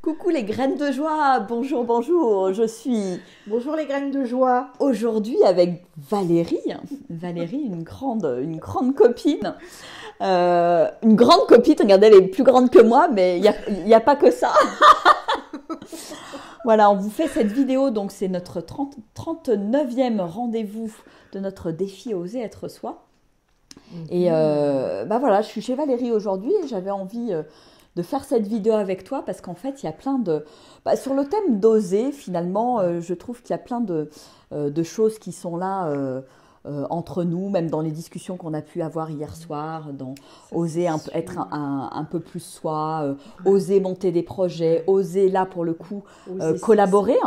Coucou les graines de joie, bonjour, bonjour, je suis Bonjour les graines de joie. aujourd'hui avec Valérie, une grande copine, une grande copine, regardez elle est plus grande que moi, mais il y a pas que ça. Voilà, on vous fait cette vidéo, donc c'est notre 39e rendez-vous de notre défi Oser être soi. Et voilà, je suis chez Valérie aujourd'hui et j'avais envie de faire cette vidéo avec toi parce qu'en fait, il y a plein de... sur le thème d'oser, finalement, je trouve qu'il y a plein de choses qui sont là entre nous, même dans les discussions qu'on a pu avoir hier soir, dans oser être un peu plus soi, oser monter des projets, oser là pour le coup collaborer.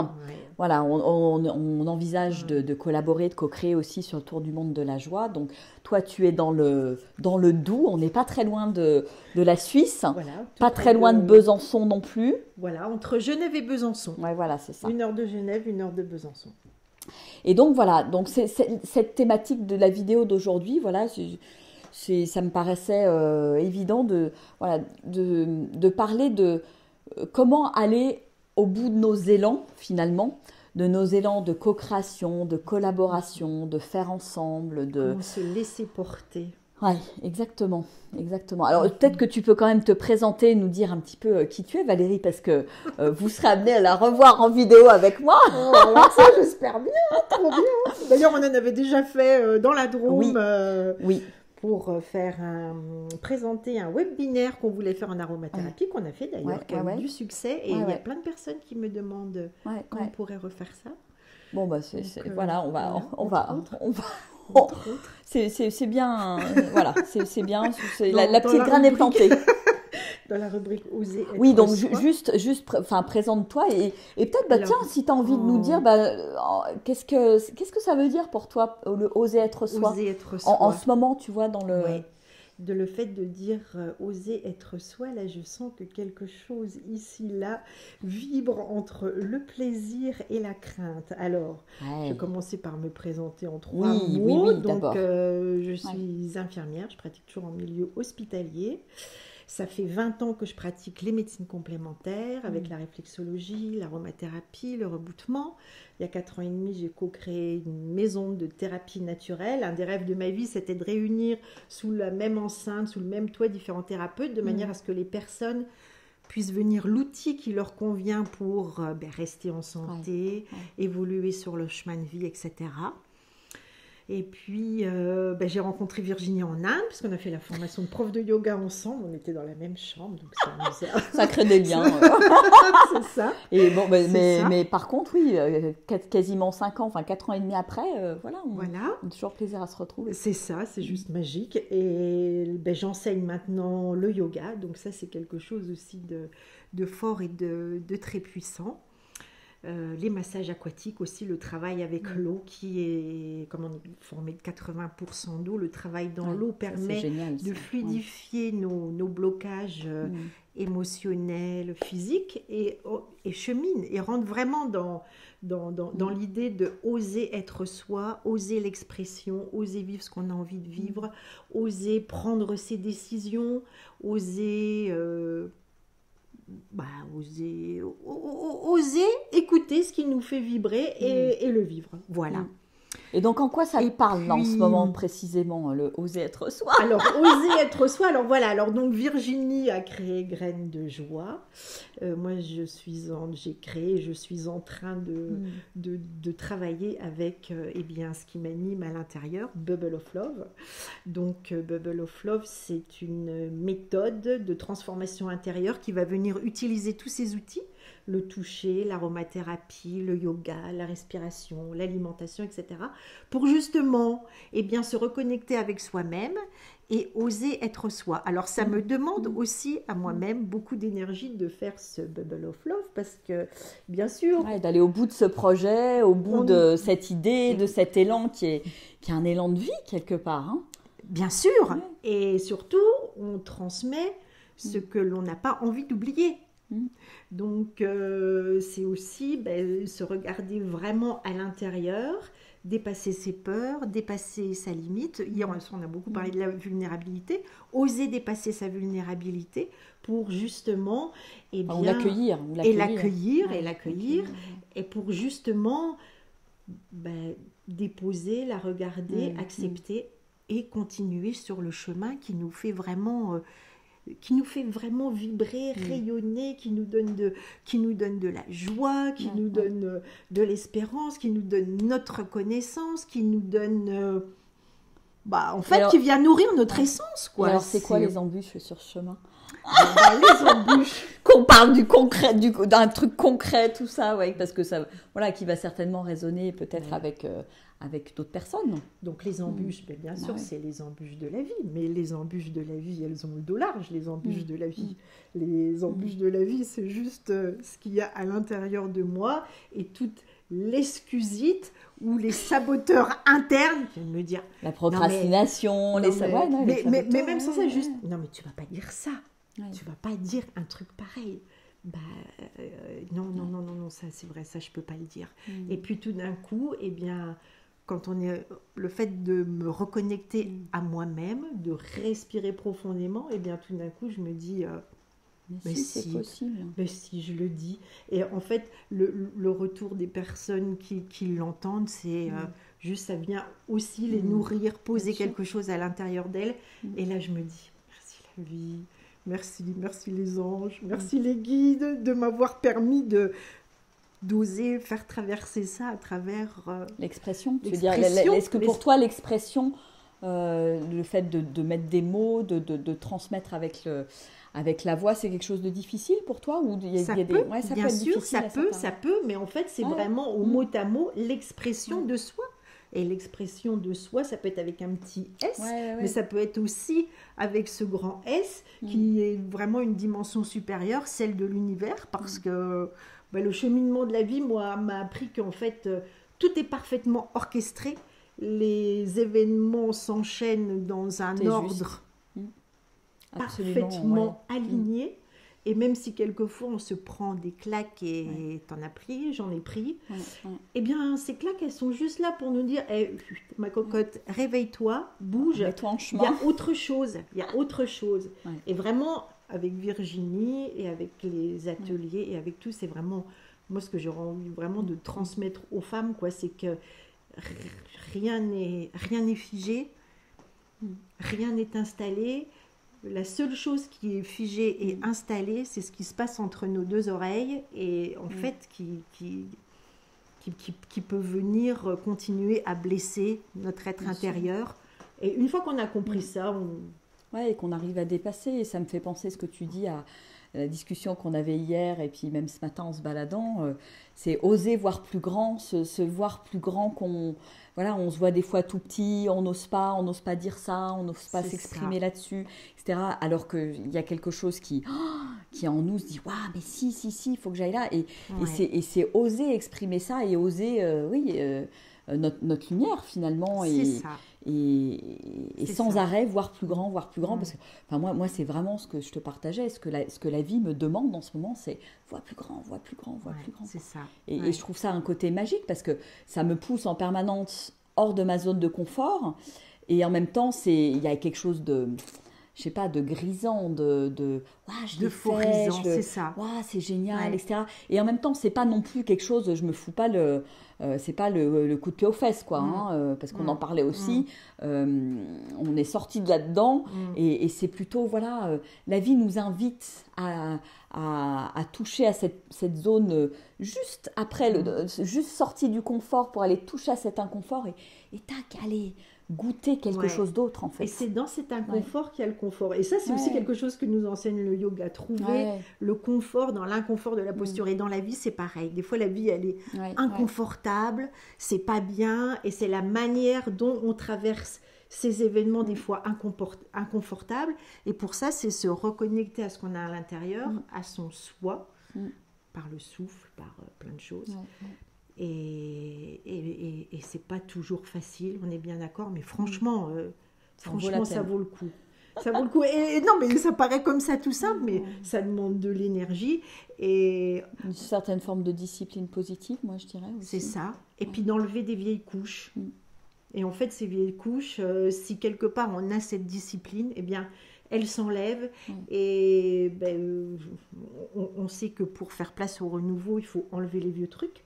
Voilà, on envisage de collaborer, de co-créer aussi sur le tour du monde de la joie. Donc, toi, tu es dans le Doubs. On n'est pas très loin de la Suisse, Voilà, pas très loin de Besançon non plus. Voilà, entre Genève et Besançon. Ouais, voilà, c'est ça. 1 heure de Genève, 1 heure de Besançon. Et donc, voilà, donc c'est cette thématique de la vidéo d'aujourd'hui, voilà, ça me paraissait évident de parler de comment aller au bout de nos élans, finalement, de nos élans de co-création, de collaboration, de faire ensemble, de... Comment se laisser porter. Oui, exactement. Alors, peut-être que tu peux quand même te présenter, nous dire un petit peu qui tu es, Valérie, parce que vous serez amenée à la revoir en vidéo avec moi. Oh, alors ça, j'espère bien, trop bien. D'ailleurs, on en avait déjà fait dans la Drôme. Oui. Pour présenter un webinaire qu'on voulait faire en aromathérapie, qu'on a fait d'ailleurs, qui a eu du succès. Et il y a plein de personnes qui me demandent quand on pourrait refaire ça. Bon, voilà, on va. C'est bien, voilà, c'est bien. La petite graine est plantée. Dans la rubrique Oser être Oui, donc soi. juste présente-toi et peut-être, tiens, si tu as envie de nous dire, qu'est-ce que ça veut dire pour toi, le oser être soi, Oser être soi. En ce moment, tu vois, dans le... Ouais. De le fait de dire oser être soi, là je sens que quelque chose ici, là, vibre entre le plaisir et la crainte. Alors, je vais commencer par me présenter en 3 mots. Oui, donc, je suis infirmière, je pratique toujours en milieu hospitalier. Ça fait 20 ans que je pratique les médecines complémentaires avec la réflexologie, l'aromathérapie, le rebootement. Il y a 4 ans et demi, j'ai co-créé une maison de thérapie naturelle. Un des rêves de ma vie, c'était de réunir sous la même enceinte, sous le même toit, différents thérapeutes, de manière à ce que les personnes puissent venir l'outil qui leur convient pour rester en santé, évoluer sur le chemin de vie, etc. Et puis, j'ai rencontré Virginie en Inde, puisqu'on a fait la formation de prof de yoga ensemble. On était dans la même chambre, donc ça amusait. Ça crée des liens. C'est ça. Et bon, mais par contre, oui, quasiment 5 ans, 4 ans et demi après, on a toujours plaisir à se retrouver. C'est ça, c'est juste magique. Et j'enseigne maintenant le yoga, donc ça, c'est quelque chose aussi de fort et de très puissant. Les massages aquatiques aussi, le travail avec l'eau qui est, comme on est formé de 80% d'eau, le travail dans l'eau permet de fluidifier nos blocages émotionnels, physiques et chemine et rentre vraiment dans l'idée de oser être soi, oser l'expression, oser vivre ce qu'on a envie de vivre, oser prendre ses décisions, oser écouter ce qui nous fait vibrer et le vivre. Voilà. Et donc, en quoi ça te parle en ce moment précisément, le oser être soi? Alors, oser être soi, alors voilà. Alors, donc, Virginie a créé Graines de joie. Moi, je suis en train de travailler avec ce qui m'anime à l'intérieur, Bubble of Love. Donc, Bubble of Love, c'est une méthode de transformation intérieure qui va venir utiliser tous ces outils, le toucher, l'aromathérapie, le yoga, la respiration, l'alimentation, etc. pour justement se reconnecter avec soi-même et oser être soi. Alors ça me demande aussi à moi-même beaucoup d'énergie de faire ce Bubble of Love parce que bien sûr... d'aller au bout de ce projet, au bout de cette idée, de cet élan qui est un élan de vie quelque part. Hein. Bien sûr, et surtout on transmet ce que l'on n'a pas envie d'oublier. Donc, c'est aussi se regarder vraiment à l'intérieur, dépasser ses peurs, dépasser sa limite. Hier, on a beaucoup parlé de la vulnérabilité. Oser dépasser sa vulnérabilité pour justement... Ou l'accueillir. Et pour justement déposer, la regarder, accepter et continuer sur le chemin qui nous fait vraiment vibrer, rayonner, qui nous donne de la joie, qui nous donne de l'espérance, qui nous donne notre reconnaissance, qui nous donne... qui vient nourrir notre essence, quoi. Alors, c'est quoi les embûches sur ce chemin? Les embûches. Qu'on parle du concret, d'un truc concret, tout ça, parce que ça, qui va certainement résonner peut-être avec d'autres personnes. Donc les embûches, bien sûr, c'est les embûches de la vie. Mais les embûches de la vie, elles ont le dos large, les embûches de la vie. Les embûches de la vie, c'est juste ce qu'il y a à l'intérieur de moi et toute l'excusite ou les saboteurs internes qui viennent me dire... La procrastination, mais même sans ça, juste... Non, mais tu vas pas dire ça. Tu vas pas dire un truc pareil. Non, ça c'est vrai, ça je peux pas le dire. Et puis tout d'un coup, quand le fait de me reconnecter à moi-même, de respirer profondément, tout d'un coup je me dis... Mais si, c'est possible. Mais si, je le dis. Et en fait, le retour des personnes qui l'entendent, c'est juste, ça vient aussi les nourrir, poser quelque chose à l'intérieur d'elles. Et là, je me dis, merci la vie, merci les anges, merci les guides de m'avoir permis d'oser faire traverser ça à travers... l'expression. Tu veux dire, est-ce que pour toi, l'expression, le fait de mettre des mots, de transmettre avec la voix, c'est quelque chose de difficile pour toi ou ça peut, mais en fait, c'est vraiment au mot à mot l'expression de soi. Et l'expression de soi, ça peut être avec un petit S, mais ça peut être aussi avec ce grand S qui est vraiment une dimension supérieure, celle de l'univers, parce que le cheminement de la vie, moi, m'a appris qu'en fait, tout est parfaitement orchestré. Les événements s'enchaînent dans un ordre parfaitement aligné. Et même si quelquefois on se prend des claques et t'en as pris, j'en ai pris, ces claques, elles sont juste là pour nous dire ma cocotte, réveille-toi, bouge, mets-toi en chemin. Il y a autre chose. Et vraiment, avec Virginie et avec les ateliers et avec tout, c'est vraiment, moi ce que j'ai envie vraiment de transmettre aux femmes, c'est que rien n'est figé, rien n'est installé. La seule chose qui est figée et installée, c'est ce qui se passe entre nos deux oreilles et en fait qui peut venir continuer à blesser notre être intérieur. Et une fois qu'on a compris ça, et qu'on arrive à dépasser, et ça me fait penser ce que tu dis à la discussion qu'on avait hier et puis même ce matin en se baladant, c'est oser voir plus grand, se voir plus grand qu'on... on se voit des fois tout petit, on n'ose pas dire ça, on n'ose pas s'exprimer là-dessus, etc. Alors qu'il y a quelque chose qui en nous se dit « Waouh, mais si, il faut que j'aille là ». Et c'est oser exprimer ça et oser, notre lumière finalement. Et sans arrêt, voir plus grand. Parce que moi, c'est vraiment ce que je te partageais, ce que la vie me demande en ce moment, c'est vois plus grand. C'est ça. Et je trouve ça un côté magique parce que ça me pousse en permanence hors de ma zone de confort. Et en même temps, il y a quelque chose de... je sais pas, de grisant, euphorisant, c'est ça. C'est génial, etc. Et en même temps, c'est pas non plus quelque chose, je me fous pas c'est pas le coup de pied aux fesses, quoi, parce qu'on en parlait aussi. On est sorti de là-dedans, et c'est plutôt, la vie nous invite à toucher à cette zone juste après, juste sorti du confort pour aller toucher à cet inconfort et tac, aller goûter quelque chose d'autre en fait. Et c'est dans cet inconfort qu'il y a le confort. Et ça, c'est aussi quelque chose que nous enseigne le yoga. Trouver le confort dans l'inconfort de la posture. Et dans la vie, c'est pareil. Des fois, la vie, elle est inconfortable, c'est pas bien, et c'est la manière dont on traverse ces événements, des fois inconfortables. Et pour ça, c'est se reconnecter à ce qu'on a à l'intérieur, à son soi, par le souffle, par plein de choses. Et c'est pas toujours facile, on est bien d'accord, mais franchement, ça vaut le coup. Ça vaut le coup. Et non, mais ça paraît comme ça tout simple, mais ça demande de l'énergie. Et une certaine forme de discipline positive, moi je dirais aussi. C'est ça. Et puis d'enlever des vieilles couches. Et en fait, ces vieilles couches, si quelque part on a cette discipline, eh bien, elles s'enlèvent. Et ben, on sait que pour faire place au renouveau, il faut enlever les vieux trucs.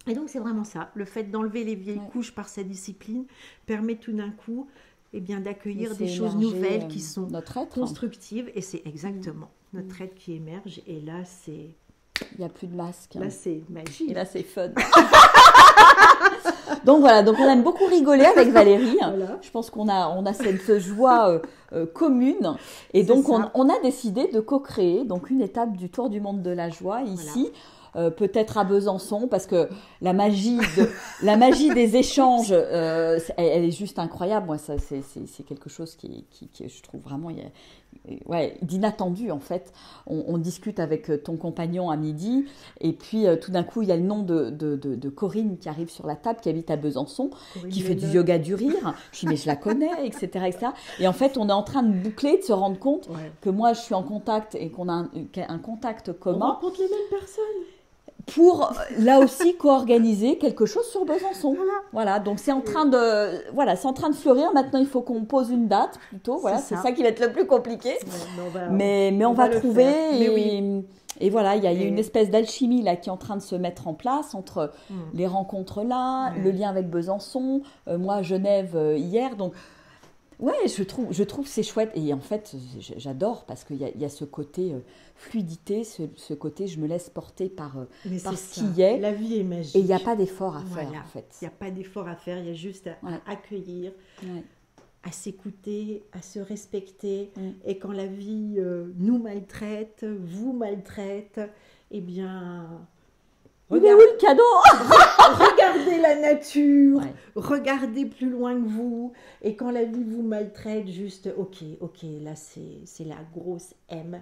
Et donc, c'est vraiment ça. Le fait d'enlever les vieilles couches par sa discipline permet tout d'un coup d'accueillir des choses nouvelles qui sont constructives. Et c'est exactement notre être qui émerge. Et là, c'est... Il n'y a plus de masque. Là, c'est magie. Et là, c'est fun. Donc voilà, donc on aime beaucoup rigoler avec Valérie. Voilà. Je pense qu'on a cette joie commune. Et donc on a décidé de co-créer donc une étape du Tour du monde de la joie ici. Peut-être à Besançon, parce que la magie des échanges, elle est juste incroyable. Moi, ça, c'est quelque chose qui je trouve vraiment d'inattendu en fait. On discute avec ton compagnon à midi, et puis tout d'un coup, il y a le nom de Corinne qui arrive sur la table, qui habite à Besançon, qui fait du yoga du rire. Je dis mais je la connais, etc., etc. Et en fait, on est en train de boucler, de se rendre compte que moi, je suis en contact et qu'on a un contact commun. On rencontre les mêmes personnes. Pour, là aussi, co-organiser quelque chose sur Besançon. Voilà, donc c'est en train de fleurir. Maintenant, il faut qu'on pose une date, plutôt. Voilà, c'est ça qui va être le plus compliqué. Mais on va trouver. Et voilà, il y a une espèce d'alchimie là qui est en train de se mettre en place entre les rencontres là, le lien avec Besançon, moi à Genève hier. Donc, je trouve que c'est chouette. Et en fait, j'adore parce qu'il y a ce côté fluidité, ce côté je me laisse porter par ce qui est. La vie est magique. Et il n'y a pas d'effort à faire, en fait. Il n'y a pas d'effort à faire, il y a juste à accueillir, à s'écouter, à se respecter. Et quand la vie nous maltraite, vous maltraite, eh bien... Mais où le cadeau? Regardez la nature, regardez plus loin que vous. Et quand la vie vous maltraite, juste, ok, là c'est la grosse M.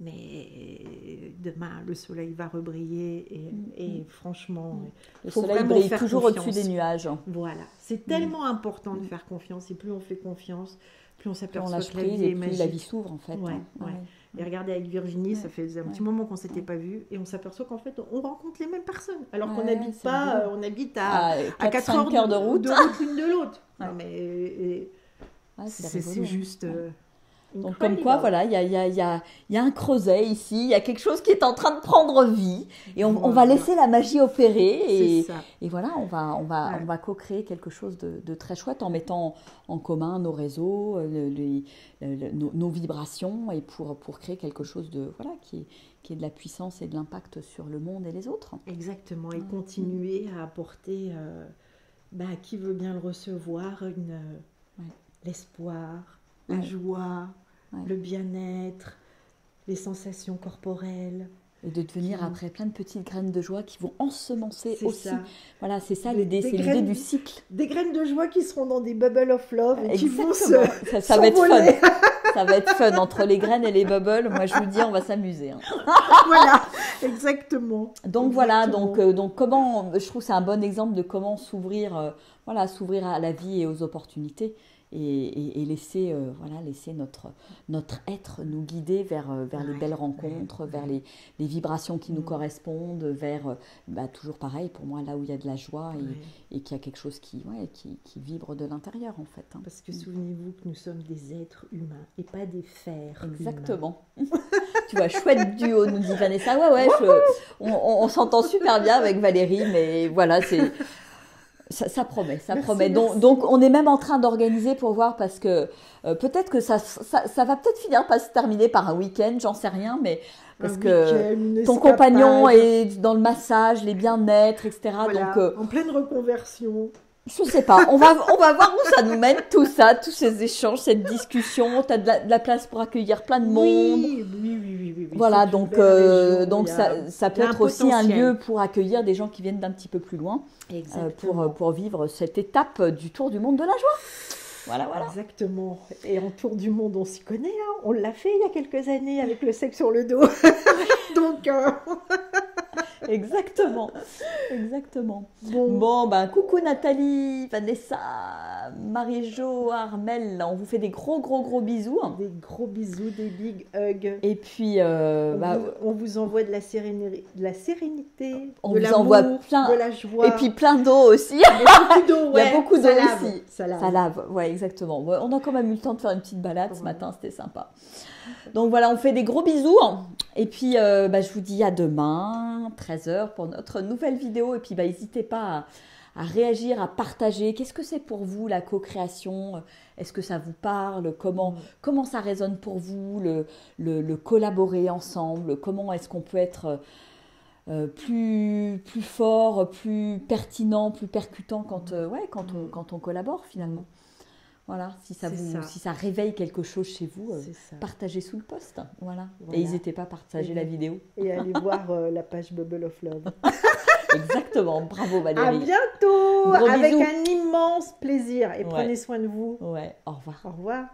Mais demain, le soleil va rebriller et franchement, le soleil brille toujours au-dessus des nuages. Voilà, c'est tellement important de faire confiance. Et plus on fait confiance, plus on s'aperçoit que la vie est magique. Plus la vie s'ouvre en fait. Et regardez, avec Virginie, ça faisait un petit moment qu'on ne s'était pas vus et on s'aperçoit qu'en fait, on rencontre les mêmes personnes. Alors qu'on n'habite pas, on habite à 4 heures de route l'une de l'autre. Non, mais c'est juste... Donc comme quoi, voilà, il y a un creuset ici, il y a quelque chose qui est en train de prendre vie et on va laisser la magie opérer et voilà, on va co-créer quelque chose de très chouette en mettant en commun nos réseaux, nos vibrations et pour créer quelque chose qui ait de la puissance et de l'impact sur le monde et les autres. Exactement, et continuer à apporter à qui veut bien le recevoir l'espoir, la joie, le bien-être, les sensations corporelles. Et de devenir après plein de petites graines de joie qui vont ensemencer aussi. Ça. Voilà, c'est ça l'idée, c'est l'idée du cycle. Des graines de joie qui seront dans des bubbles of love et qui vont ça va être fun. Ça va être fun entre les graines et les bubbles. Moi, je vous dis, on va s'amuser. Voilà, exactement. Donc voilà, donc comment, je trouve que c'est un bon exemple de comment s'ouvrir à la vie et aux opportunités. Et laisser notre être nous guider vers les belles rencontres, vers les vibrations qui nous correspondent, vers toujours pareil pour moi là où il y a de la joie et qu'il y a quelque chose qui vibre de l'intérieur en fait. Parce que souvenez-vous que nous sommes des êtres humains et pas des fers. Exactement. Tu vois, chouette duo, nous dit Vanessa. On s'entend super bien avec Valérie, mais voilà, c'est... Ça promet. Merci. Donc, on est même en train d'organiser pour voir parce que peut-être que ça va peut-être finir par se terminer par un week-end, j'en sais rien, mais parce que ton compagnon est dans le massage, les bien-être, etc. Voilà, donc, en pleine reconversion. Je sais pas, on va voir où ça nous mène, tout ça, tous ces échanges, cette discussion. Tu as de la place pour accueillir plein de monde. Oui. Voilà, donc ça peut être aussi un lieu pour accueillir des gens qui viennent d'un petit peu plus loin pour vivre cette étape du Tour du monde de la joie. Voilà. Exactement. Et en Tour du monde, on s'y connaît. Hein. On l'a fait il y a quelques années avec le sexe sur le dos. Donc... Exactement. Exactement. Bon, Bon, ben, coucou Nathalie, Vanessa, Marie-Jo, Armel, on vous fait des gros bisous. des gros bisous, des big hugs. Et puis, On vous envoie de la sérénité, on de vous l'amour, envoie plein, de la joie. et puis plein d'eau aussi. Il y a beaucoup d'eau, Il y a beaucoup d'eau ça lave, aussi. Ça lave. Ça lave, ouais, exactement. Ouais, on a quand même eu le temps de faire une petite balade ce Ouais. matin, c'était sympa. Donc voilà, on fait des gros bisous. Et puis, je vous dis à demain, 13h, pour notre nouvelle vidéo. Et puis, n'hésitez pas à réagir, à partager. Qu'est-ce que c'est pour vous la co-création? Est-ce que ça vous parle? Comment ça résonne pour vous, le collaborer ensemble? Comment est-ce qu'on peut être plus fort, plus pertinent, plus percutant quand on collabore finalement? Voilà, si ça réveille quelque chose chez vous, C'est ça. partagez sous le post. Voilà. Voilà. Et n'hésitez pas à partager la vidéo. Et allez voir la page Bubble of Love. Exactement, bravo À Valérie. bientôt, Gros avec bisous. un immense plaisir. Et Ouais. prenez soin de vous. Ouais, au revoir. Au revoir.